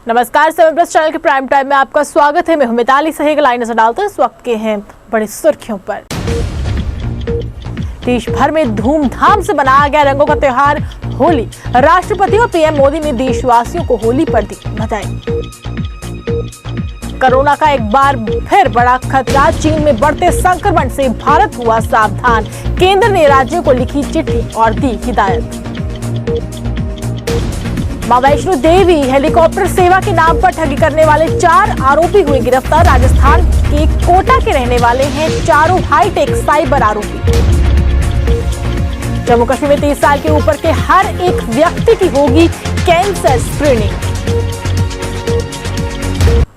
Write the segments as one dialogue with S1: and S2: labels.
S1: नमस्कार, 7 plus channel के prime time में आपका स्वागत है। मैं हूं मिताली सहेग। लाइन नजर डालते हैं इस वक्त के हैं बड़ी सुर्खियों पर। देश भर में धूमधाम से मनाया गया रंगों का त्योहार होली। राष्ट्रपति और पीएम मोदी ने देशवासियों को होली पर दी बधाई। कोरोना का एक बार फिर बड़ा खतरा। चीन में बढ़ते संक्रमण से भारत हुआ सावधान। केंद्र ने राज्यों को लिखी चिट्ठी और दी हिदायत। मां वैष्णो देवी हेलीकॉप्टर सेवा के नाम पर ठगी करने वाले 4 आरोपी हुए गिरफ्तार। राजस्थान के कोटा के रहने वाले हैं चारों हाईटेक साइबर आरोपी। जम्मू कश्मीर में 30 साल के ऊपर के हर एक व्यक्ति की होगी कैंसर स्क्रीनिंग।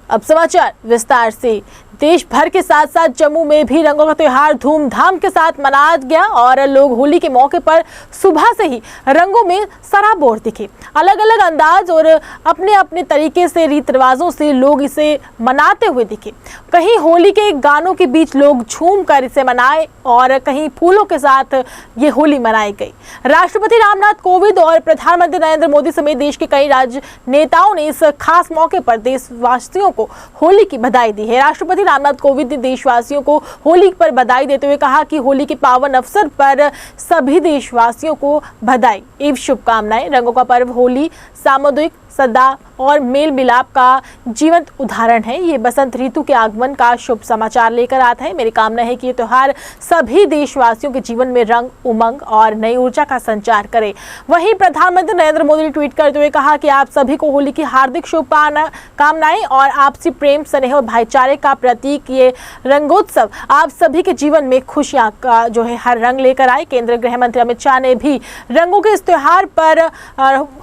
S1: अब समाचार विस्तार से। देश भर के साथ साथ जम्मू में भी रंगों का त्योहार धूमधाम के साथ मनाया गया और लोग होली के मौके पर सुबह से ही रंगों में सराबोर दिखे। अलग अलग अंदाज और अपने अपने तरीके से रीत रिवाजों से लोग इसे मनाते हुए दिखे। कहीं होली के गानों के बीच लोग झूम कर इसे मनाए और कहीं फूलों के साथ ये होली मनाई गई। राष्ट्रपति रामनाथ कोविंद और प्रधानमंत्री नरेंद्र मोदी समेत देश के कई राजनेताओं ने इस खास मौके पर देशवासियों को होली की बधाई दी है। राष्ट्रपति रामनाथ कोविंद ने देशवासियों को होली पर बधाई देते हुए कहा कि होली के पावन अवसर पर सभी देशवासियों को बधाई एवं शुभकामनाएं। रंगों का पर्व होली सामुदायिक सद्भाव और मेल मिलाप का जीवंत उदाहरण है। ये बसंत ऋतु के आगमन का शुभ समाचार लेकर आता है। मेरी कामना है कि ये त्योहार सभी देशवासियों के जीवन में रंग, उमंग और नई ऊर्जा का संचार करे। वहीं प्रधानमंत्री नरेंद्र मोदी ने ट्वीट करते हुए कहा कि आप सभी को होली की हार्दिक शुभकामनाएं और आपसी प्रेम, स्नेह और भाईचारे का प्रतीक ये रंगोत्सव आप सभी के जीवन में खुशियां का जो है हर रंग लेकर आए। केंद्रीय गृह मंत्री अमित शाह ने भी रंगों के इस त्योहार पर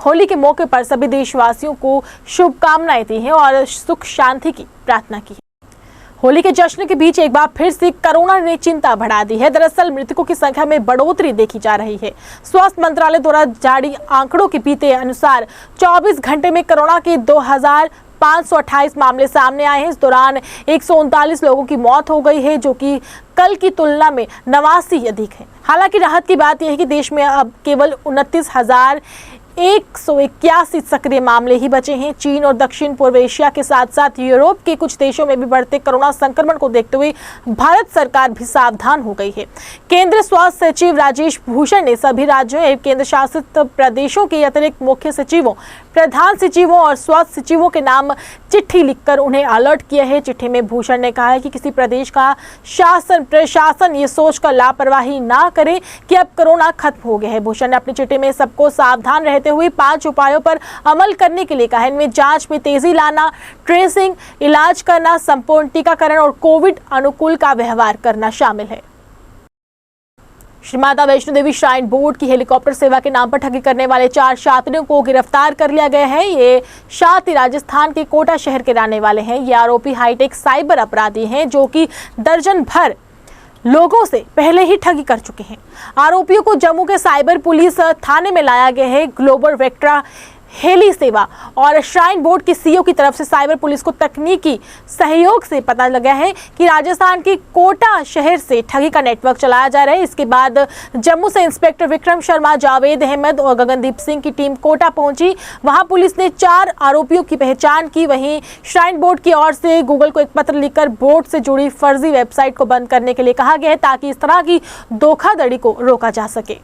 S1: होली के मौके पर सभी देशवासियों को शुभकामनाएं दी हैं और सुख शांति की प्रार्थना की है। होली के जश्न के बीच एक बार फिर से कोरोना ने चिंता बढ़ा दी है। दरअसल मृतकों की संख्या में बढ़ोतरी देखी जा रही है। स्वास्थ्य मंत्रालय द्वारा जारी आंकड़ों के बीते अनुसार 24 घंटे में कोरोना के 2528 मामले सामने आए हैं। इस दौरान 139 लोगों की मौत हो गई है, जो कि कल की तुलना में 89 अधिक है। हालांकि राहत की बात यह है कि देश में अब केवल 29,181 सक्रिय मामले ही बचे हैं। चीन और दक्षिण पूर्व एशिया के साथ साथ यूरोप के कुछ देशों में भी बढ़ते कोरोना संक्रमण को देखते हुए भारत सरकार भी सावधान हो गई है। केंद्रीय स्वास्थ्य सचिव राजेश भूषण ने सभी राज्यों एवं केंद्र शासित प्रदेशों के अतिरिक्त मुख्य सचिवों, प्रधान सचिवों और स्वास्थ्य सचिवों के नाम चिट्ठी लिखकर उन्हें अलर्ट किया है। चिट्ठी में भूषण ने कहा है कि किसी प्रदेश का प्रशासन ये सोचकर लापरवाही ना करे कि अब कोरोना खत्म हो गया है। भूषण ने अपनी चिट्ठी में सबको सावधान रहते हुए 5 उपायों पर अमल करने के लिए कहा है। इनमें जांच में तेजी लाना, ट्रेसिंग, इलाज करना, संपूर्ण टीकाकरण और कोविड अनुकूल का व्यवहार करना शामिल है। श्री माता वैष्णो देवी श्राइन बोर्ड की हेलीकॉप्टर सेवा के नाम पर ठगी करने वाले 4 छात्रों को गिरफ्तार कर लिया गया है। ये छात्र राजस्थान के कोटा शहर के रहने वाले हैं। ये आरोपी हाईटेक साइबर अपराधी हैं, जो कि दर्जन भर लोगों से पहले ही ठगी कर चुके हैं। आरोपियों को जम्मू के साइबर पुलिस थाने में लाया गया है। ग्लोबल वेक्ट्रा हेली सेवा और श्राइन बोर्ड की सीईओ की तरफ से साइबर पुलिस को तकनीकी सहयोग से पता लगा है कि राजस्थान के कोटा शहर से ठगी का नेटवर्क चलाया जा रहा है। इसके बाद जम्मू से इंस्पेक्टर विक्रम शर्मा, जावेद अहमद और गगनदीप सिंह की टीम कोटा पहुंची। वहां पुलिस ने 4 आरोपियों की पहचान की। वहीं श्राइन बोर्ड की ओर से गूगल को एक पत्र लिखकर बोर्ड से जुड़ी फर्जी वेबसाइट को बंद करने के लिए कहा गया है, ताकि इस तरह की धोखाधड़ी को रोका जा सके।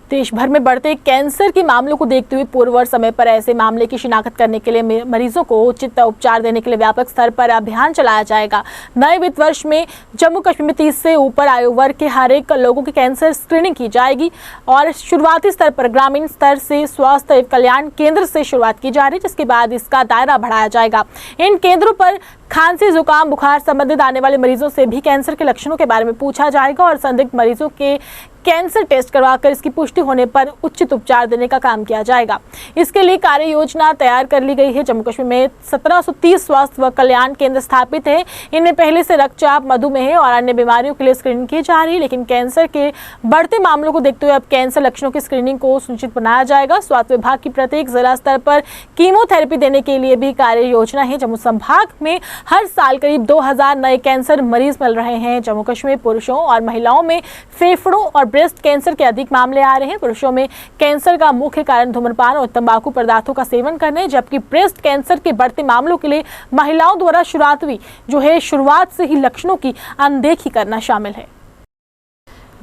S1: देश भर में बढ़ते कैंसर के मामलों को देखते हुए पूर्व समय पर ऐसे मामले की शिनाख्त करने के लिए मरीजों को उचित उपचार देने के लिए व्यापक स्तर पर अभियान चलाया जाएगा। नए वित्त वर्ष में जम्मू कश्मीर में 30 से ऊपर आयु वर्ग के हर एक लोगों की कैंसर स्क्रीनिंग की जाएगी और शुरुआती स्तर पर ग्रामीण स्तर से स्वास्थ्य एवं कल्याण केंद्र से शुरुआत की जा रही है, जिसके बाद इसका दायरा बढ़ाया जाएगा। इन केंद्रों पर खांसी, जुकाम, बुखार संबंधित आने वाले मरीजों से भी कैंसर के लक्षणों के बारे में पूछा जाएगा और संदिग्ध मरीजों के कैंसर टेस्ट करवाकर इसकी पुष्टि होने पर उचित उपचार देने का काम किया जाएगा। इसके लिए कार्य योजना तैयार कर ली गई है। जम्मू कश्मीर में 1730 स्वास्थ्य व कल्याण केंद्र स्थापित है। इनमें पहले से रक्तचाप, मधुमेह और अन्य बीमारियों के लिए स्क्रीनिंग की जा रही है, लेकिन कैंसर के बढ़ते मामलों को देखते हुए अब कैंसर लक्षणों की स्क्रीनिंग को सुनिश्चित बनाया जाएगा। स्वास्थ्य विभाग की प्रत्येक जिला स्तर पर कीमोथेरेपी देने के लिए भी कार्य योजना है। जम्मू संभाग में हर साल करीब 2000 नए कैंसर मरीज मिल रहे हैं। जम्मू कश्मीर पुरुषों और महिलाओं में फेफड़ों और ब्रेस्ट कैंसर के अधिक मामले आ रहे हैं। पुरुषों में कैंसर का मुख्य कारण धूम्रपान और तंबाकू पदार्थों का सेवन करना है, जबकि ब्रेस्ट कैंसर के बढ़ते मामलों के लिए महिलाओं द्वारा शुरुआत से ही लक्षणों की अनदेखी करना शामिल है।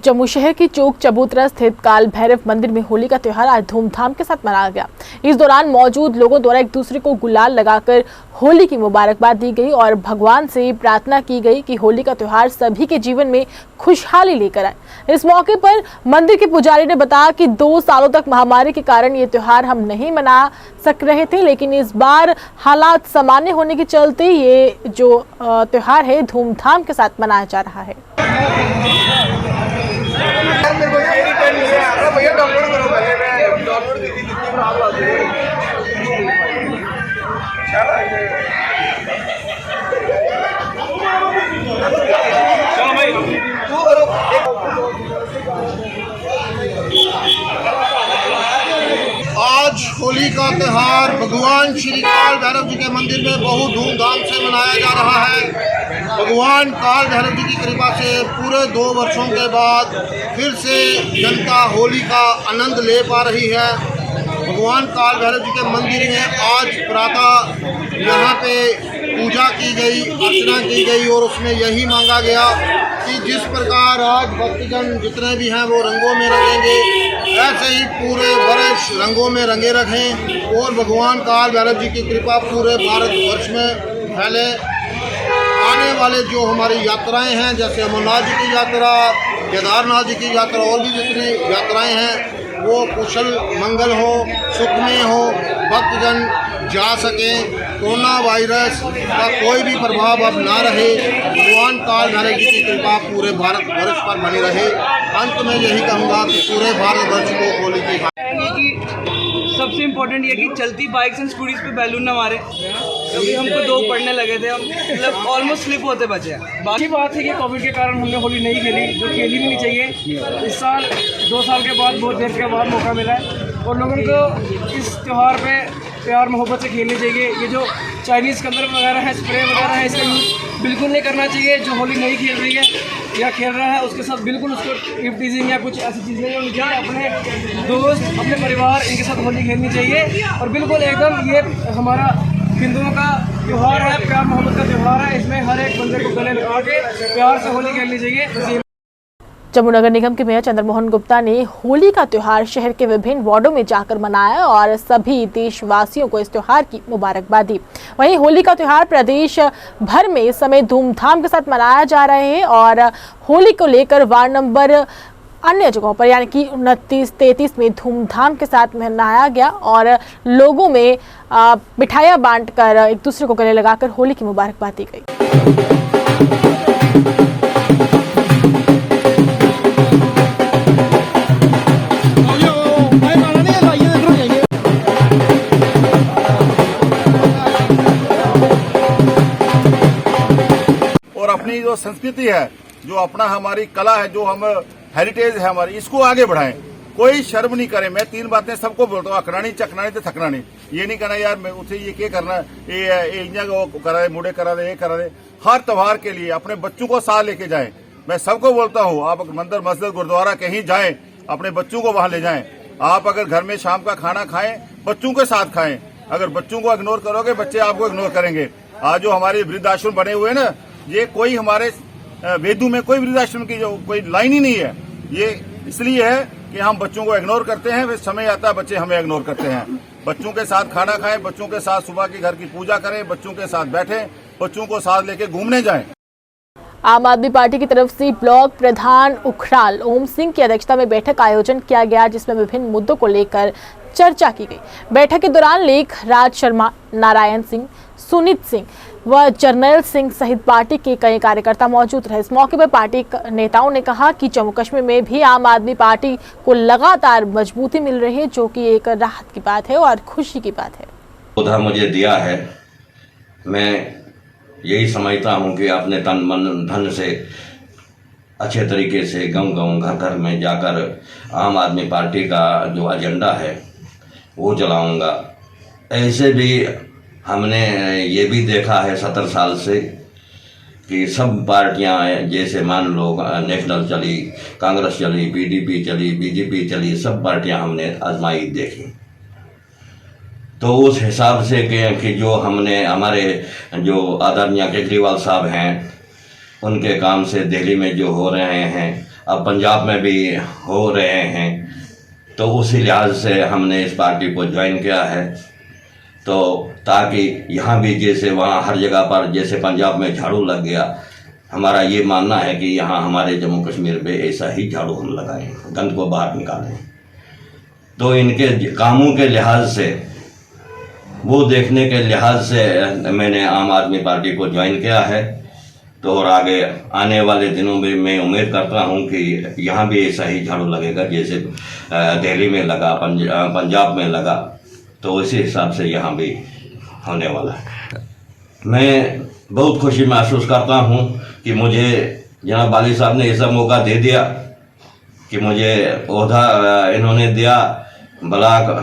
S1: जम्मू शहर की चौक चबूतरा स्थित काल भैरव मंदिर में होली का त्योहार आज धूमधाम के साथ मनाया गया। इस दौरान मौजूद लोगों द्वारा एक दूसरे को गुलाल लगाकर होली की मुबारकबाद दी गई और भगवान से प्रार्थना की गई कि होली का त्योहार सभी के जीवन में खुशहाली लेकर आए। इस मौके पर मंदिर के पुजारी ने बताया कि 2 सालों तक महामारी के कारण ये त्योहार हम नहीं मना सक रहे थे, लेकिन इस बार हालात सामान्य होने के चलते ये जो त्योहार है धूमधाम के साथ मनाया जा रहा है।
S2: भैया डाउनलोड करो पहले, डाउनलोड की थी कितनी खराब आती है। चलो भाई तू करो। आज होली का त्योहार भगवान श्री काल भैरव जी के मंदिर में बहुत धूमधाम से मनाया जा रहा है। भगवान काल भैरव जी की कृपा से पूरे 2 वर्षों के बाद फिर से जनता होली का आनंद ले पा रही है। भगवान काल भैरव जी के मंदिर में आज प्रातः यहाँ पे पूजा की गई, अर्चना की गई और उसमें यही मांगा गया कि जिस प्रकार आज भक्तजन जितने भी हैं वो रंगों में रंगेंगे, ऐसे ही पूरे वर्ष रंगों में रंगे रखें और भगवान काल भैरव जी की कृपा पूरे भारतवर्ष में फैले। आने वाले जो हमारी यात्राएं हैं, जैसे अमरनाथ जी की यात्रा, केदारनाथ जी की यात्रा और भी जितनी यात्राएं हैं, वो कुशल मंगल हो, सुखमय हो, भक्तजन जा सकें, कोरोना वायरस का कोई भी प्रभाव अब ना रहे, भगवान काल भैरव जी की कृपा पूरे भारतवर्ष पर बनी रहे। अंत में यही कहूँगा कि पूरे भारतवर्ष को होली की
S3: सबसे इम्पोर्टेंट ये कि चलती बाइक्स एंड स्कूटीज पे बैलून ना मारे, क्योंकि हमको 2 पड़ने लगे थे और मतलब ऑलमोस्ट स्लिप होते बचे हैं। बाकी बात है कि कोविड के कारण हमने होली नहीं खेली, जो खेली भी नहीं चाहिए। इस साल 2 साल के बाद बहुत देर के बाद मौका मिला है और लोगों को इस त्यौहार पे प्यार मोहब्बत से खेलनी चाहिए। ये जो चाइनीज़ कलर वगैरह है, स्प्रे वगैरह है, इसका यूज़ बिल्कुल नहीं करना चाहिए। जो होली नहीं खेल रही है या खेल रहा है उसके साथ बिल्कुल उसको गिफ्ट टीजिंग या कुछ ऐसी चीज़ें नहीं होनी चाहिए। अपने दोस्त, अपने परिवार, इनके साथ होली खेलनी चाहिए और बिल्कुल एकदम ये हमारा हिंदुओं का त्यौहार है, प्यार मोहब्बत का त्यौहार है। इसमें हर एक बंदे को गले लगा के प्यार से होली खेलनी चाहिए।
S1: जम्मू नगर निगम के मेयर चंद्रमोहन गुप्ता ने होली का त्योहार शहर के विभिन्न वार्डों में जाकर मनाया और सभी देशवासियों को इस त्योहार की मुबारकबाद दी। वहीं होली का त्योहार प्रदेश भर में इस समय धूमधाम के साथ मनाया जा रहा है और होली को लेकर वार्ड नंबर अन्य जगहों पर यानी कि 29, 33 में धूमधाम के साथ मनाया गया और लोगों में मिठाइयाँ बांटकर एक दूसरे को गले लगाकर होली की मुबारकबाद दी गई।
S4: और अपनी जो संस्कृति है, जो अपना हमारी कला है, जो हम हेरिटेज है हमारी, इसको आगे बढ़ाएं। कोई शर्म नहीं करे। मैं 3 बातें सबको बोलता हूँ, अखनानी चखनानी तो थकना नहीं। ये नहीं कहना यार मैं उसे ये क्या करना है, ये इंजा वो करा दे, मुड़े करा दे, ये करा दे। हर त्योहार के लिए अपने बच्चों को साथ लेके जाएं। मैं सबको बोलता हूँ, आप मंदिर, मस्जिद, गुरुद्वारा कहीं जाएं, अपने बच्चों को वहां ले जाएं। आप अगर घर में शाम का खाना खाएं, बच्चों के साथ खाएं। अगर बच्चों को इग्नोर करोगे, बच्चे आपको इग्नोर करेंगे। आज जो हमारे वृद्धाश्रम बने हुए हैं ना, ये कोई हमारे वेदों में कोई वृद्धाश्रम की जो कोई लाइन ही नहीं है। ये इसलिए है कि हम बच्चों को इग्नोर करते हैं, फिर समय आता है बच्चे हमें इग्नोर करते हैं। बच्चों के साथ खाना खाएं, बच्चों के साथ सुबह की घर की पूजा करें, बच्चों के साथ बैठें, बच्चों को साथ लेके घूमने जाएं।
S1: आम आदमी पार्टी की तरफ से ब्लॉक प्रधान उखराल ओम सिंह की अध्यक्षता में बैठक का आयोजन किया गया, जिसमें विभिन्न मुद्दों को लेकर चर्चा की गई। बैठक के दौरान लेख राज शर्मा, नारायण सिंह, सुनीत सिंह व जर्नैल सिंह सहित पार्टी के कई कार्यकर्ता मौजूद रहे। इस मौके पर पार्टी नेताओं ने कहा कि जम्मू कश्मीर में भी आम आदमी पार्टी को लगातार मजबूती मिल रही है, जो कि एक राहत की बात है और खुशी की बात है।
S5: पौधा मुझे दिया है, मैं यही समझता हूँ कि अपने तन मन धन से अच्छे तरीके से गांव-गांव, घर-घर में जाकर आम आदमी पार्टी का जो एजेंडा है वो चलाऊंगा। ऐसे भी हमने ये भी देखा है 70 साल से कि सब पार्टियां, जैसे मान लो नेशनल चली, कांग्रेस चली, पीडीपी चली, बीजेपी चली, सब पार्टियां हमने आजमाई देखी। तो उस हिसाब से कि जो हमने हमारे जो आदरणीय केजरीवाल साहब हैं उनके काम से दिल्ली में जो हो रहे हैं, अब पंजाब में भी हो रहे हैं, तो उसी लिहाज से हमने इस पार्टी को ज्वाइन किया है। तो ताकि यहाँ भी जैसे वहाँ हर जगह पर जैसे पंजाब में झाड़ू लग गया, हमारा ये मानना है कि यहाँ हमारे जम्मू कश्मीर में ऐसा ही झाड़ू हम लगाएं, गंद को बाहर निकालें। तो इनके कामों के लिहाज से, वो देखने के लिहाज से मैंने आम आदमी पार्टी को ज्वाइन किया है। तो और आगे आने वाले दिनों में मैं उम्मीद करता हूं कि यहाँ भी ऐसा ही झाड़ू लगेगा जैसे दिल्ली में लगा, पंजाब में लगा, तो उसी हिसाब से यहाँ भी होने वाला है। मैं बहुत खुशी महसूस करता हूँ कि मुझे जनाब वाली साहब ने ऐसा मौका दे दिया कि मुझे ओहदा इन्होंने दिया, ब्लॉक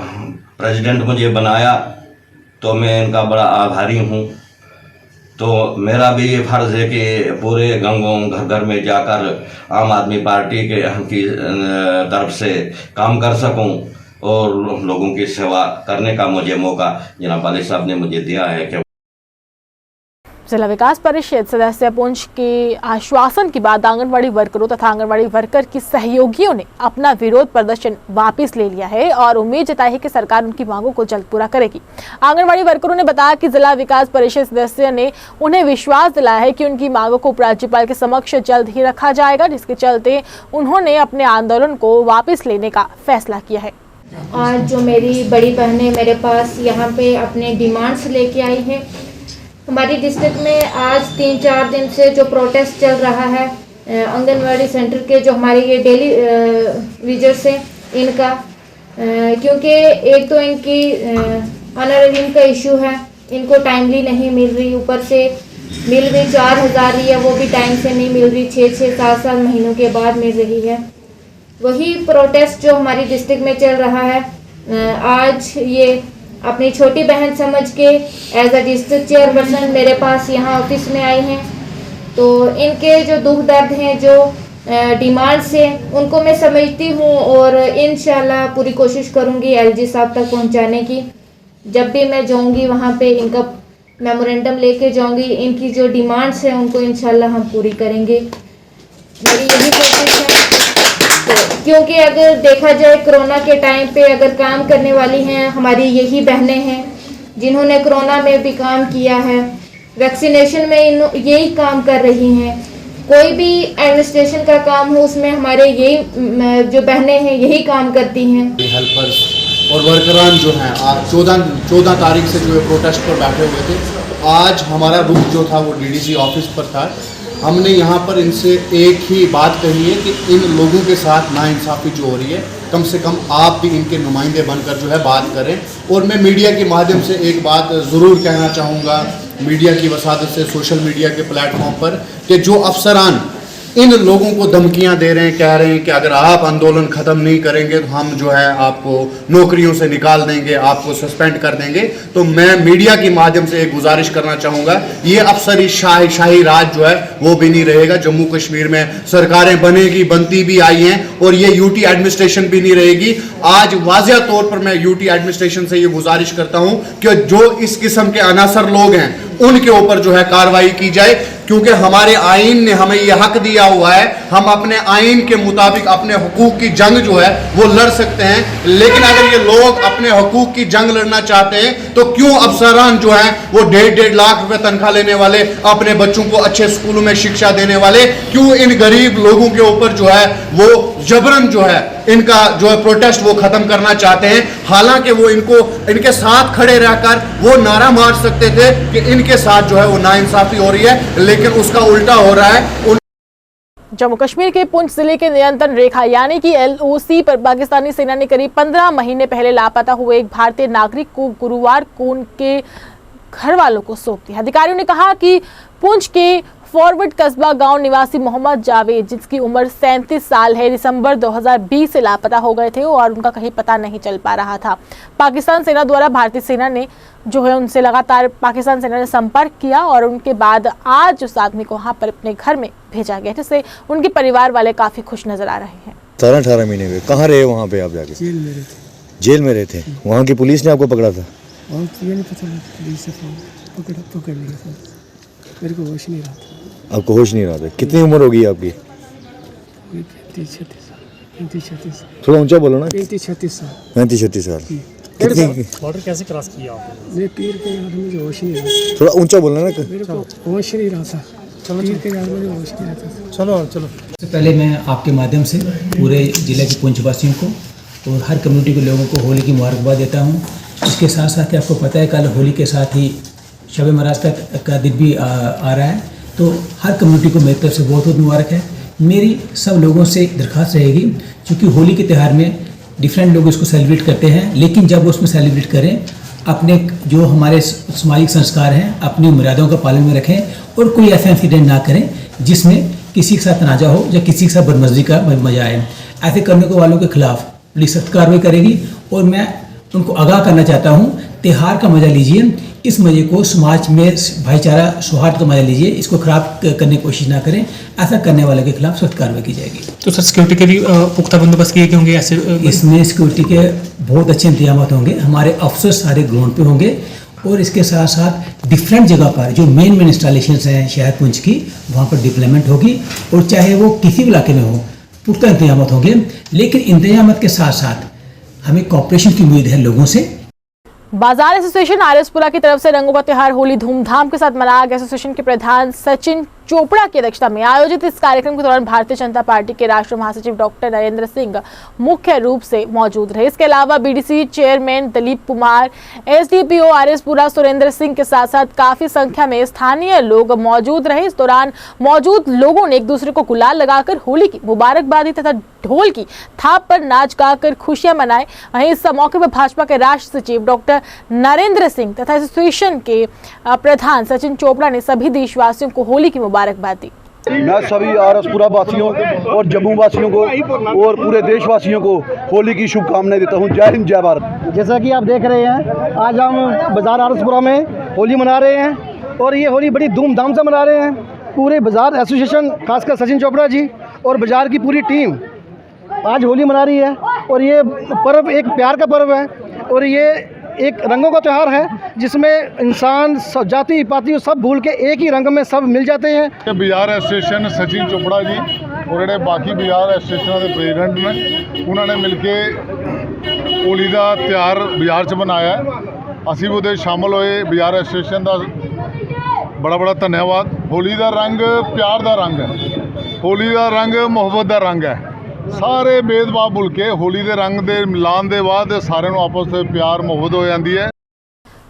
S5: प्रेसिडेंट मुझे बनाया, तो मैं इनका बड़ा आभारी हूँ। तो मेरा भी ये फर्ज है कि पूरे गाँव घर घर में जाकर आम आदमी पार्टी की तरफ से काम कर सकूं और लोगों की सेवा करने का मुझे मौका जनाब वाली साहब ने मुझे दिया है। कि
S1: जिला विकास परिषद सदस्य पुंछ के आश्वासन के बाद आंगनवाड़ी वर्करों तथा आंगनवाड़ी वर्कर की सहयोगियों ने अपना विरोध प्रदर्शन वापस ले लिया है और उम्मीद जताई है कि सरकार उनकी मांगों को जल्द पूरा करेगी। आंगनवाड़ी वर्करों ने बताया कि जिला विकास परिषद सदस्य ने उन्हें विश्वास दिलाया है कि उनकी मांगों को उपराज्यपाल के समक्ष जल्द ही रखा जाएगा, जिसके चलते उन्होंने अपने आंदोलन को वापस लेने का फैसला किया है।
S6: आज जो मेरी बड़ी बहनें मेरे पास यहाँ पे अपने डिमांड्स लेके आई हैं। हमारी डिस्ट्रिक्ट में आज 3-4 दिन से जो प्रोटेस्ट चल रहा है आंगनवाड़ी सेंटर के जो हमारे ये डेली विजिट्स हैं इनका, क्योंकि एक तो इनकी ऑनरेरियम का इशू है, इनको टाइमली नहीं मिल रही, ऊपर से मिल रही 4,000 रही है, वो भी टाइम से नहीं मिल रही, 6-6, 7-7 महीनों के बाद मिल रही है। वही प्रोटेस्ट जो हमारी डिस्ट्रिक्ट में चल रहा है, आज ये अपनी छोटी बहन समझ के एज अ डिस्ट्रिक्ट चेयरपर्सन मेरे पास यहाँ ऑफिस में आई हैं। तो इनके जो दुख दर्द हैं, जो डिमांड्स हैं, उनको मैं समझती हूँ और इंशाल्लाह पूरी कोशिश करूँगी एलजी साहब तक पहुँचाने की। जब भी मैं जाऊँगी वहाँ पे इनका मेमोरेंडम लेके जाऊँगी, इनकी जो डिमांड्स हैं उनको इंशाल्लाह हम पूरी करेंगे, मेरी यही कोशिश है। क्योंकि अगर देखा जाए कोरोना के टाइम पे अगर काम करने वाली हैं हमारी यही बहनें हैं जिन्होंने कोरोना में भी काम किया है, वैक्सीनेशन में यही काम कर रही हैं। कोई भी एडमिनिस्ट्रेशन का काम हो उसमें हमारे यही जो बहनें हैं यही काम करती हैं।
S7: हेल्पर्स और वर्करान जो हैं आज 14 तारीख से जो है प्रोटेस्ट पर बैठे हुए थे। आज हमारा रुख जो था वो डीडीसी ऑफिस पर था। हमने यहाँ पर इनसे एक ही बात कही है कि इन लोगों के साथ नाइंसाफ़ी जो हो रही है, कम से कम आप भी इनके नुमाइंदे बनकर जो है बात करें। और मैं मीडिया के माध्यम से एक बात ज़रूर कहना चाहूँगा, मीडिया की वसादत से, सोशल मीडिया के प्लेटफॉर्म पर, कि जो अफसरान इन लोगों को धमकियां दे रहे हैं, कह रहे हैं कि अगर आप आंदोलन ख़त्म नहीं करेंगे तो हम जो है आपको नौकरियों से निकाल देंगे, आपको सस्पेंड कर देंगे, तो मैं मीडिया के माध्यम से एक गुजारिश करना चाहूँगा, ये अफसरी शाही राज जो है वो भी नहीं रहेगा। जम्मू कश्मीर में सरकारें बनेगी, बनती भी आई हैं, और ये यूटी एडमिनिस्ट्रेशन भी नहीं रहेगी। आज वाज़िया तौर पर मैं यूटी एडमिनिस्ट्रेशन से ये गुजारिश करता हूँ कि जो इस किस्म के अनासर लोग हैं उनके ऊपर जो है कार्रवाई की जाए, क्योंकि हमारे आइन ने हमें यह हक दिया हुआ है, हम अपने आइन के मुताबिक अपने हुकूक की जंग जो है वो लड़ सकते हैं। लेकिन अगर ये लोग अपने हुकूक की जंग लड़ना चाहते हैं तो क्यों अफसरान जो हैं वो 1.5 लाख रुपए तनख्वाह लेने वाले, अपने बच्चों को अच्छे स्कूलों में शिक्षा देने वाले, क्यों इन गरीब लोगों के ऊपर जो है वो जबरन जो है इनका जो है प्रोटेस्ट वो खत्म करना चाहते हैं। हालांकि वो इनके साथ खड़े रहकर वो नारा मार सकते थे कि इनके साथ जो है वो नाइंसाफी हो रही है, लेकिन उसका उल्टा हो रहा है।
S1: जम्मू कश्मीर के पुंछ जिले के नियंत्रण रेखा यानी कि LOC पर पाकिस्तानी सेना ने करीब 15 महीने पहले लापता हुए एक भारतीय नागरिक को गुरुवार को उनके घर वालों को सौंप दिया। अधिकारियों ने कहा कि पुंछ के फॉरवर्ड कस्बा गांव निवासी मोहम्मद जावेद, जिसकी उम्र 37 साल है, दिसंबर 2020 से लापता हो गए थे और उनका कहीं पता नहीं चल पा रहा था। पाकिस्तान सेना द्वारा भारतीय सेना ने उनसे लगातार पाकिस्तान सेना ने संपर्क किया और उनके बाद आज उस आदमी को वहां पर अपने घर में भेजा गया, जिससे उनके परिवार वाले काफी खुश नजर आ रहे हैं।
S8: 18 महीने हुए। कहाँ रहे वहाँ पे आप जाके? जेल में रहे थे। वहाँ की पुलिस ने आपको पकड़ा था?
S9: ये नहीं पता, पुलिस से पकड़ लिया था। मेरे को होश नहीं रहा था।
S8: आपको होश नहीं रहा था? कितनी उम्र होगी आपकी?
S9: 35-36।
S8: थोड़ा ऊंचा बोलो ना।
S9: 35-36 साल।
S8: 35-36 साल। कितनी
S9: बॉर्डर कैसे क्रॉस किया आपने? मैं पीर के याद मुझे होश नहीं रहा।
S8: थोड़ा ऊंचा बोलना ना।
S9: मेरे को होश नहीं रहा था। पीर के याद मुझे होश नहीं रहा था।
S8: चलो।
S10: सबसे पहले मैं आपके माध्यम से पूरे ज़िले के पुंछ वासियों को और हर कम्युनिटी के लोगों को होली की मुबारकबाद देता हूँ। इसके साथ साथ आपको पता है कल होली के साथ ही शब मराज का दिन भी आ रहा है, तो हर कम्युनिटी को मेरी तरफ से बहुत बहुत मुबारक है। मेरी सब लोगों से दरख्वास्त रहेगी, क्योंकि होली के त्यौहार में डिफरेंट लोग इसको सेलिब्रेट करते हैं, लेकिन जब वो उसमें सेलिब्रेट करें अपने जो हमारे सामाजिक संस्कार हैं, अपनी मर्यादाओं का पालन में रखें और कोई ऐसा इंसिडेंट ना करें जिसमें किसी के साथ तनाजा हो या किसी के साथ बदमज़गी का मजा आए। ऐसे करने को वालों के खिलाफ पुलिस सख्त कार्रवाई करेगी और मैं उनको आगाह करना चाहता हूँ, त्यौहार का मजा लीजिए, इस मज़े को समाज में भाईचारा सौहार्द का मजा लीजिए, इसको खराब करने की कोशिश ना करें। ऐसा करने वाले के खिलाफ सख्त कार्रवाई की जाएगी।
S9: तो सर सिक्योरिटी के भी पुख्ता बंदोबस्त किए होंगे ऐसे?
S10: इसमें सिक्योरिटी के बहुत अच्छे इंतजाम होंगे, हमारे अफसर सारे ग्राउंड पे होंगे और इसके साथ साथ डिफरेंट जगह पर जो मेन इंस्टॉलेशन हैं शहर पुंछ की, वहाँ पर डिप्लॉयमेंट होगी और चाहे वो किसी भी इलाके में हो पुख्ता इंतजाम होंगे। लेकिन इंतजाम के साथ साथ हमें कॉपरेशन की उम्मीद है लोगों से।
S1: बाजार एसोसिएशन आरएसपुरा की तरफ से रंगों का त्योहार होली धूमधाम के साथ मनाया गया। एसोसिएशन के प्रधान सचिन चोपड़ा की अध्यक्षता में आयोजित इस कार्यक्रम के दौरान भारतीय जनता पार्टी के राष्ट्रीय महासचिव डॉक्टर नरेंद्र सिंह मुख्य रूप से मौजूद रहे। इसके अलावा BDC chairman Dilip Kumar, SDPO RS Pura Surendra Singh के साथ साथ काफी संख्या में स्थानीय लोग मौजूद रहे। इस दौरान मौजूद लोगों ने एक दूसरे को गुलाल लगाकर होली की मुबारकबादी तथा ढोल की थाप पर नाच गाकर खुशियां मनाए। वहीं इस मौके पर भाजपा के राष्ट्रीय सचिव डॉक्टर नरेंद्र सिंह तथा एसोसिएशन के प्रधान सचिन चोपड़ा ने सभी देशवासियों को होली की मुबारकबाद दी।
S11: मैं सभी आरएसपुरा वासियों और जम्मू वासियों को और पूरे देशवासियों को होली की शुभकामनाएं देता हूं। जय हिंद, जय भारत।
S12: जैसा कि आप देख रहे हैं, आज हम बाजार आरएसपुरा में होली मना रहे हैं और ये होली बड़ी धूमधाम से मना रहे हैं। पूरे बाजार एसोसिएशन, खासकर सचिन चोपड़ा जी और बाजार की पूरी टीम आज होली मना रही है और ये पर्व एक प्यार का पर्व है और ये एक रंगों का त्यौहार है जिसमें इंसान जाति पाति सब भूल के एक ही रंग में सब मिल जाते हैं।
S13: बाजार एसोसिएशन सचिन चोपड़ा जी और ਜਿਹੜੇ ਬਾਕੀ ਬਾਜ਼ਾਰ ਐਸੋਸੀਏਸ਼ਨ ਦੇ ਪ੍ਰੈਜ਼ੀਡੈਂਟ ਨੇ ਉਹਨਾਂ ਨੇ ਮਿਲ ਕੇ ਹੋਲੀ ਦਾ ਤਿਉਹਾਰ ਬਾਜ਼ਾਰ 'ਚ ਮਨਾਇਆ। ਅਸੀਂ ਉਹਦੇ ਸ਼ਾਮਲ ਹੋਏ। ਬਾਜ਼ਾਰ ਐਸੋਸੀਏਸ਼ਨ ਦਾ ਬੜਾ ਧੰਨਵਾਦ। ਹੋਲੀ ਦਾ ਰੰਗ ਪਿਆਰ ਦਾ ਰੰਗ ਹੈ, ਹੋਲੀ ਦਾ ਰੰਗ ਮੁਹੱਬਤ ਦਾ ਰੰਗ ਹੈ। ਸਾਰੇ भेदभाव भुल के होली के रंग दे मिलान के बाद सारे आपस में प्यार मोहब्बत हो जाती है।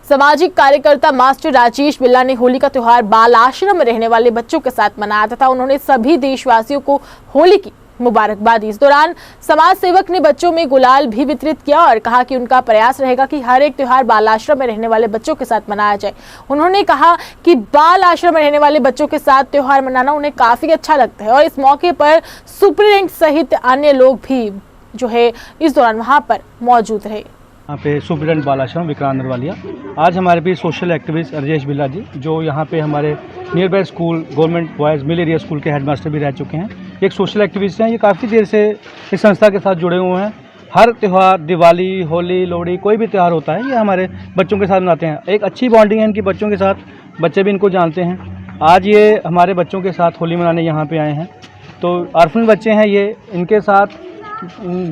S1: सामाजिक कार्यकर्ता मास्टर राजेश बिल्ला ने होली का त्योहार बाल आश्रम में रहने वाले बच्चों के साथ मनाया तथा उन्होंने सभी देशवासियों को होली की मुबारकबाद दी। इस दौरान समाज सेवक ने बच्चों में गुलाल भी वितरित किया और कहा कि उनका प्रयास रहेगा कि हर एक त्योहार बाल आश्रम में रहने वाले बच्चों के साथ मनाया जाए। उन्होंने कहा कि बाल आश्रम में रहने वाले बच्चों के साथ त्योहार मनाना उन्हें काफी अच्छा लगता है और इस मौके पर सुप्रीडेंट सहित अन्य लोग भी इस दौरान वहां पर मौजूद रहे।
S14: यहाँ पे सुप्रीडेंट बाल आश्रम विक्रांत नरवालिया। आज हमारे भी सोशल एक्टिविस्ट राजेश बिल्ला जी, जो यहाँ पे हमारे near by school government boys mill area school के हेडमास्टर भी रह चुके हैं। एक सोशल एक्टिविस्ट हैं, ये काफ़ी देर से इस संस्था के साथ जुड़े हुए हैं। हर त्यौहार, दिवाली, होली, लोहड़ी, कोई भी त्यौहार होता है ये हमारे बच्चों के साथ मनाते हैं। एक अच्छी बॉन्डिंग है इनकी बच्चों के साथ, बच्चे भी इनको जानते हैं। आज ये हमारे बच्चों के साथ होली मनाने यहाँ पे आए हैं। तो ऑर्फन बच्चे हैं ये, इनके साथ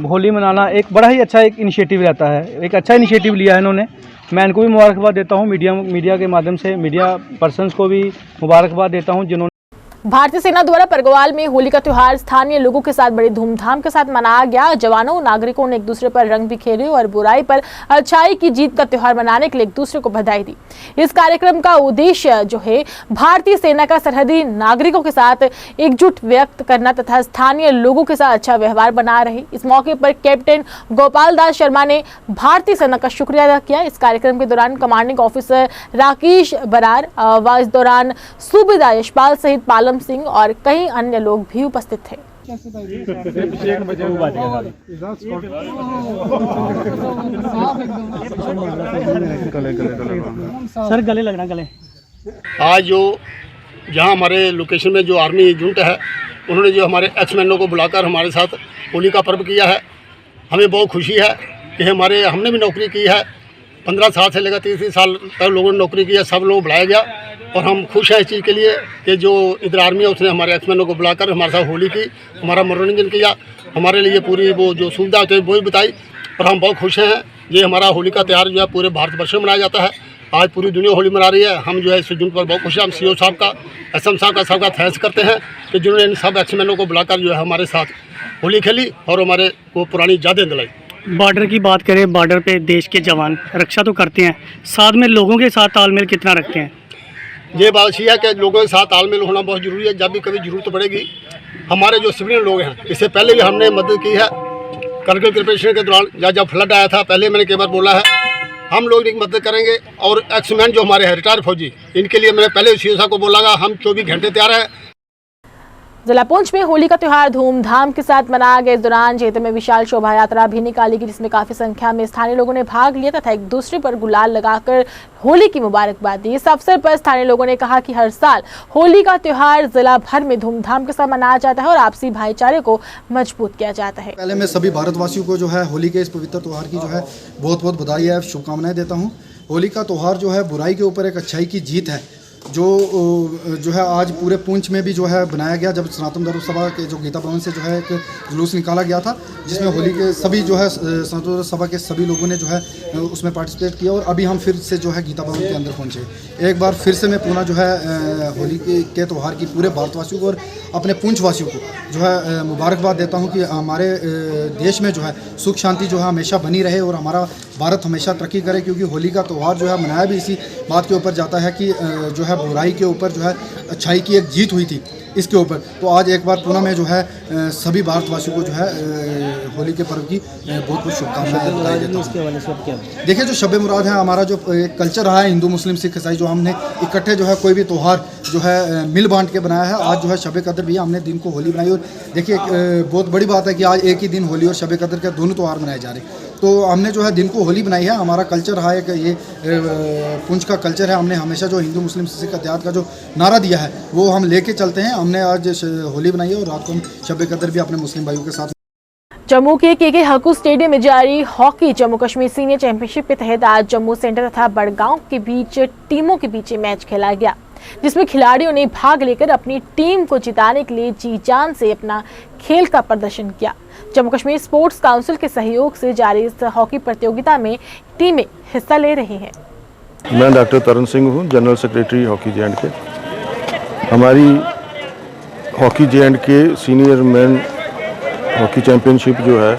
S14: होली मनाना एक बड़ा ही अच्छा एक इनिशिएटिव रहता है, एक अच्छा इनिशिएटिव लिया है इन्होंने। मैं इनको भी मुबारकबाद देता हूँ, मीडिया के माध्यम से मीडिया पर्सन्स को भी मुबारकबाद देता हूँ जिन्होंने
S1: भारतीय सेना द्वारा परगवाल में होली का त्योहार स्थानीय लोगों के साथ बड़ी धूमधाम के साथ मनाया गया। जवानों और नागरिकों ने एक दूसरे पर रंग बिखेरे और बुराई पर अच्छाई की जीत का त्योहार मनाने के लिए एक दूसरे को बधाई दी। इस कार्यक्रम का उद्देश्य जो है भारतीय सेना का सरहदी नागरिकों के साथ एकजुट व्यक्त करना तथा स्थानीय लोगों के साथ अच्छा व्यवहार बना रहे। इस मौके पर कैप्टन गोपाल दास शर्मा ने भारतीय सेना का शुक्रिया अदा किया। इस कार्यक्रम के दौरान कमांडिंग ऑफिसर राकेश बरार व इस दौरान सूबेदार यशपाल सहित पालम सिंह और कई अन्य लोग भी उपस्थित थे।
S12: सर गले लगना गले।
S2: आज जो जहां हमारे लोकेशन में जो आर्मी यूनिट है उन्होंने जो हमारे एक्समैनों को बुलाकर हमारे साथ होली का पर्व किया है, हमें बहुत खुशी है कि हमने भी नौकरी की है। 15 साल से लेकर 30 साल तक लोगों ने नौकरी की है, सब लोग बुलाया गया और हम खुश हैं इस चीज़ के लिए कि जो इधर आर्मी है उसने हमारे एक्समैनों को बुलाकर हमारे साथ होली की, हमारा मनोरंजन किया, हमारे लिए पूरी वो जो सुविधा होती है वो भी बताई और हम बहुत खुश हैं। ये हमारा होली का त्यौहार जो है पूरे भारतवर्ष में मनाया जाता है। आज पूरी दुनिया होली मना रही है। हम जो है इस जुन पर बहुत खुश हैं। हम CO साहब का, SM साहब का सबका थैंक्स करते हैं कि जिन्होंने इन सब एक्समैनों को बुलाकर जो है हमारे साथ होली खेली और हमारे को पुरानी यादें दिलाई।
S12: बॉर्डर की बात करें, बॉर्डर पे देश के जवान रक्षा तो करते हैं, साथ में लोगों के साथ तालमेल कितना रखते हैं?
S2: ये बात अच्छी है कि लोगों के साथ तालमेल होना बहुत ज़रूरी है। जब भी कभी ज़रूरत पड़ेगी, हमारे जो सिविलियन लोग हैं इससे पहले भी हमने मदद की है। करगिल प्रिपरेशन के दौरान जब फ्लड आया था, पहले मैंने कई बार बोला है हम लोग इनकी मदद करेंगे। और एक्समैन जो हमारे हैं रिटायर्ड फौजी, इनके लिए मैंने पहले CO साहब को बोला, हम 24 घंटे तैयार हैं।
S1: जिला पुंछ में होली का त्योहार धूमधाम के साथ मनाया गया। इस दौरान क्षेत्र में विशाल शोभा यात्रा भी निकाली गई, जिसमें काफी संख्या में स्थानीय लोगों ने भाग लिया तथा एक दूसरे पर गुलाल लगाकर होली की मुबारकबाद दी। इस अवसर पर स्थानीय लोगों ने कहा कि हर साल होली का त्योहार जिला भर में धूमधाम के साथ मनाया जाता है और आपसी भाईचारे को मजबूत किया जाता है।
S7: पहले मैं सभी भारतवासियों को जो है होली के इस पवित्र त्योहार की जो है बहुत बहुत बधाई है, शुभकामनाएं देता हूँ। होली का त्योहार जो है बुराई के ऊपर एक अच्छाई की जीत है, जो है आज पूरे पुंछ में भी जो है बनाया गया। जब सनातन धर्म सभा के जो गीता भवन से जो है एक जुलूस निकाला गया था, जिसमें होली के सभी जो है सनातन धर्म सभा के सभी लोगों ने जो है उसमें पार्टिसिपेट किया और अभी हम फिर से जो है गीता भवन के अंदर पहुंचे। एक बार फिर से मैं पुनः जो है होली के त्यौहार की पूरे भारतवासियों को और अपने पुंछ वासियों को जो है मुबारकबाद देता हूँ कि हमारे देश में जो है सुख शांति जो है हमेशा बनी रहे और हमारा भारत हमेशा तरक्की करे, क्योंकि होली का त्यौहार जो है मनाया भी इसी बात के ऊपर जाता है कि जो है बुराई के ऊपर जो है अच्छाई की एक जीत हुई थी इसके ऊपर। तो आज एक बार पुनः मैं जो है सभी भारतवासियों को जो है होली के पर्व की बहुत बहुत शुभकामनाएं बधाई देता हूँ। देखिए, जो शब मुराद है हमारा जो कल्चर रहा है, हिंदू मुस्लिम सिख ईसाई जो हमने इकट्ठे जो है कोई भी त्यौहार जो है मिल बांट के बनाया है। आज जो है शब कदर भी हमने दिन को होली बनाई और देखिए बहुत बड़ी बात है कि आज एक ही दिन होली और शब कदर के दोनों त्यौहार मनाए जा रहे हैं। तो हमने जो है दिन को होली बनाई है। हमारा कल्चर रहा है कि ये पुंछ का कल्चर है। हमने हमेशा जो हिंदू मुस्लिम सिख इत्तेहाद का जो नारा दिया है वो हम लेके चलते हैं। हमने आज होली बनाई है और रात को हम शब कदर भी अपने मुस्लिम भाइयों के साथ।
S1: जम्मू के KK हकू स्टेडियम में जारी hockey Jammu Kashmir senior championship के तहत आज जम्मू सेंटर तथा बड़गांव के बीच टीमों के बीच मैच खेला गया, जिसमें खिलाड़ियों ने भाग लेकर अपनी टीम को जिताने के लिए जी जान से अपना खेल का प्रदर्शन किया। जम्मू कश्मीर स्पोर्ट्स काउंसिल के सहयोग से जारी इस हॉकी प्रतियोगिता में टीमें हिस्सा ले रही हैं।
S15: मैं डॉक्टर तरन सिंह हूँ, जनरल सेक्रेटरी हॉकी J&K। हमारी hockey J&K senior man hockey championship जो है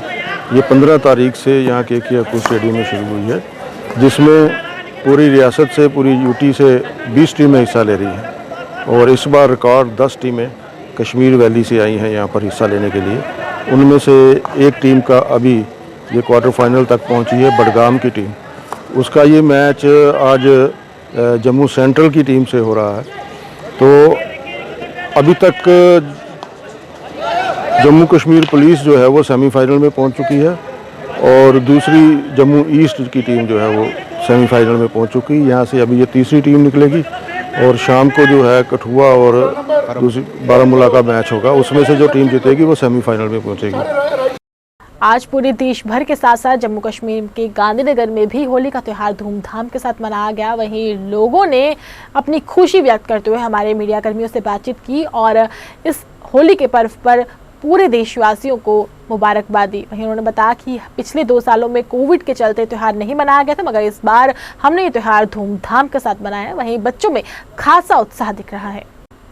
S15: ये 15 तारीख से यहाँ KK हकू स्टेडियम में शुरू हुई है, जिसमें पूरी रियासत से, पूरी UT से 20 टीमें हिस्सा ले रही हैं और इस बार रिकॉर्ड 10 टीमें कश्मीर वैली से आई हैं यहाँ पर हिस्सा लेने के लिए। उनमें से एक टीम का अभी ये क्वार्टर फाइनल तक पहुँची है, बडगाम की टीम। उसका ये मैच आज जम्मू सेंट्रल की टीम से हो रहा है। तो अभी तक जम्मू कश्मीर पुलिस जो है वो सेमीफाइनल में पहुंच चुकी है और दूसरी जम्मू ईस्ट की टीम जो है वो सेमीफाइनल में पहुंच चुकी है। यहाँ से अभी ये तीसरी टीम निकलेगी और शाम को जो है कठुआ और दूसरी बारामूला का मैच होगा, उसमें से जो टीम जीतेगी वो सेमीफाइनल में पहुंचेगी।
S1: आज पूरे देश भर के साथ साथ जम्मू कश्मीर के गांधीनगर में भी होली का त्यौहार धूमधाम के साथ मनाया गया। वहीं लोगों ने अपनी खुशी व्यक्त करते हुए हमारे मीडिया कर्मियों से बातचीत की और इस होली के पर्व पर पूरे देशवासियों को मुबारकबाद दी। वहीं उन्होंने बताया कि पिछले 2 सालों में कोविड के चलते त्यौहार नहीं मनाया गया था, मगर इस बार हमने ये त्यौहार धूमधाम के साथ मनाया है। वहीं बच्चों में खासा उत्साह दिख रहा है।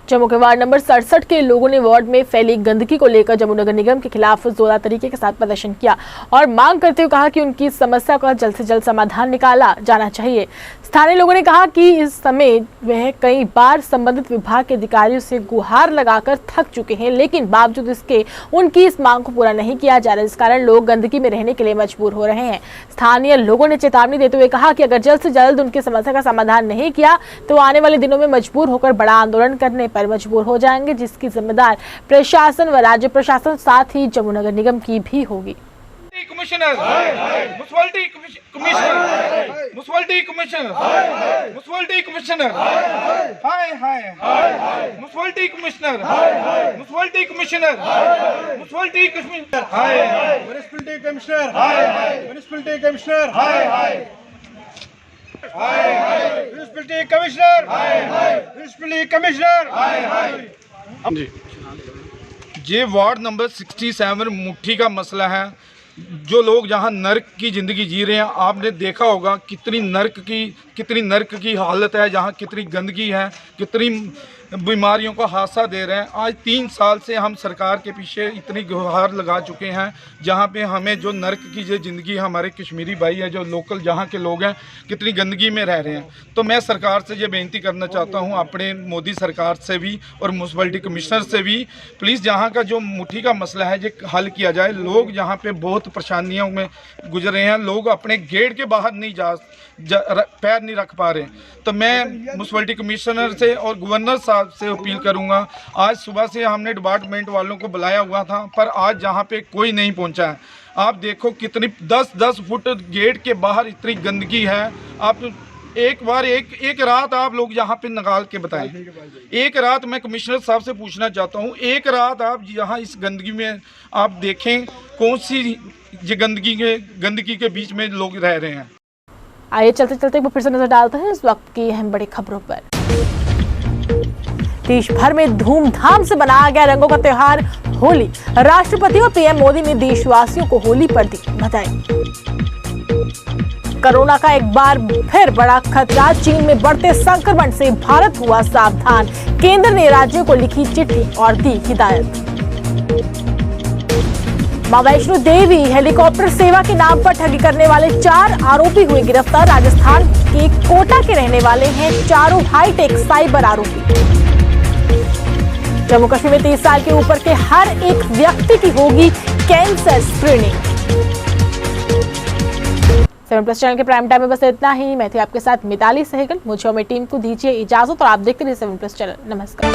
S1: जम्मू के वार्ड नंबर 67 के लोगों ने वार्ड में फैली गंदगी को लेकर जम्मू नगर निगम के खिलाफ जोरदार तरीके के साथ प्रदर्शन किया और मांग करते हुए कहा कि उनकी समस्या का जल्द से जल्द समाधान निकाला जाना चाहिए। स्थानीय लोगों ने कहा कि इस समय वह कई बार संबंधित विभाग के अधिकारियों से गुहार लगाकर थक चुके हैं, लेकिन बावजूद इसके उनकी इस मांग को पूरा नहीं किया जा रहा, जिस कारण लोग गंदगी में रहने के लिए मजबूर हो रहे हैं। स्थानीय लोगों ने चेतावनी देते हुए कहा कि अगर जल्द से जल्द उनकी समस्या का समाधान नहीं किया तो आने वाले दिनों में मजबूर होकर बड़ा आंदोलन करने पर मजबूर हो जाएंगे, जिसकी जिम्मेदार प्रशासन व राज्य प्रशासन साथ ही जम्मू नगर निगम की भी होगी।
S16: Commissioner, municipality commissioner, municipality commissioner, municipality commissioner, हाय हाय, municipality commissioner, municipality commissioner, municipality commissioner, हाय, म्युनिसिपैलिटी कमिश्नर, हाय, म्युनिसिपैलिटी कमिश्नर, हाय, म्युनिसिपैलिटी कमिश्नर, म्युनिसिपैलिटी कमिश्नर, हाय।
S13: जी, ये वार्ड नंबर 67 मुट्ठी का मसला है। जो लोग जहाँ नर्क की ज़िंदगी जी रहे हैं, आपने देखा होगा कितनी नर्क की हालत है, जहाँ कितनी गंदगी है, कितनी बीमारियों का हादसा दे रहे हैं। आज 3 साल से हम सरकार के पीछे इतनी गुहार लगा चुके हैं, जहाँ पे हमें जो नर्क की जो ज़िंदगी हमारे कश्मीरी भाई है, जो लोकल जहाँ के लोग हैं, कितनी गंदगी में रह रहे हैं। तो मैं सरकार से ये बेनती करना चाहता हूँ, अपने मोदी सरकार से भी और म्युनिसिपैलिटी कमिश्नर से भी, प्लीज़ जहाँ का जो मुट्ठी का मसला है ये हल किया जाए। लोग यहाँ पे बहुत परेशानियों में गुजर रहे हैं, लोग अपने गेट के बाहर नहीं पैर नहीं रख पा रहे। तो मैं म्युनिसिपैलिटी कमिश्नर से और गवर्नर साहब से अपील करूंगा। आज सुबह से हमने डिपार्टमेंट वालों को बुलाया हुआ था, पर आज जहां पे कोई नहीं पहुंचा है। आप देखो कितनी 10-10 फुट गेट के बाहर इतनी गंदगी है। आप एक रात आप लोग यहाँ पे निकाल के बताएं। एक रात मैं कमिश्नर साहब से पूछना चाहता हूँ, एक रात आप यहाँ इस गंदगी में आप देखें कौन सी गंदगी के बीच में लोग रह रहे हैं।
S1: आइए चलते चलते फिर से नजर डालते हैं इस वक्त की अहम बड़ी खबरों पर। देश भर में धूमधाम से मनाया गया रंगों का त्योहार होली। राष्ट्रपति और पीएम मोदी ने देशवासियों को होली पर दी बधाई। कोरोना का एक बार फिर बड़ा खतरा, चीन में बढ़ते संक्रमण से भारत हुआ सावधान। केंद्र ने राज्यों को लिखी चिट्ठी और दी हिदायत। मां वैष्णो देवी हेलीकॉप्टर सेवा के नाम पर ठगी करने वाले 4 आरोपी हुए गिरफ्तार। राजस्थान के कोटा के रहने वाले हैं चारों हाईटेक साइबर आरोपी। जम्मू कश्मीर में 30 साल के ऊपर के हर एक व्यक्ति की होगी कैंसर स्क्रीनिंग। 7+ चैनल के प्राइम टाइम में बस इतना ही। मैं थी आपके साथ मिताली सहगल। मुझे और मेरी टीम को दीजिए इजाजत और आप देखते रहिए 7+ चैनल। नमस्कार।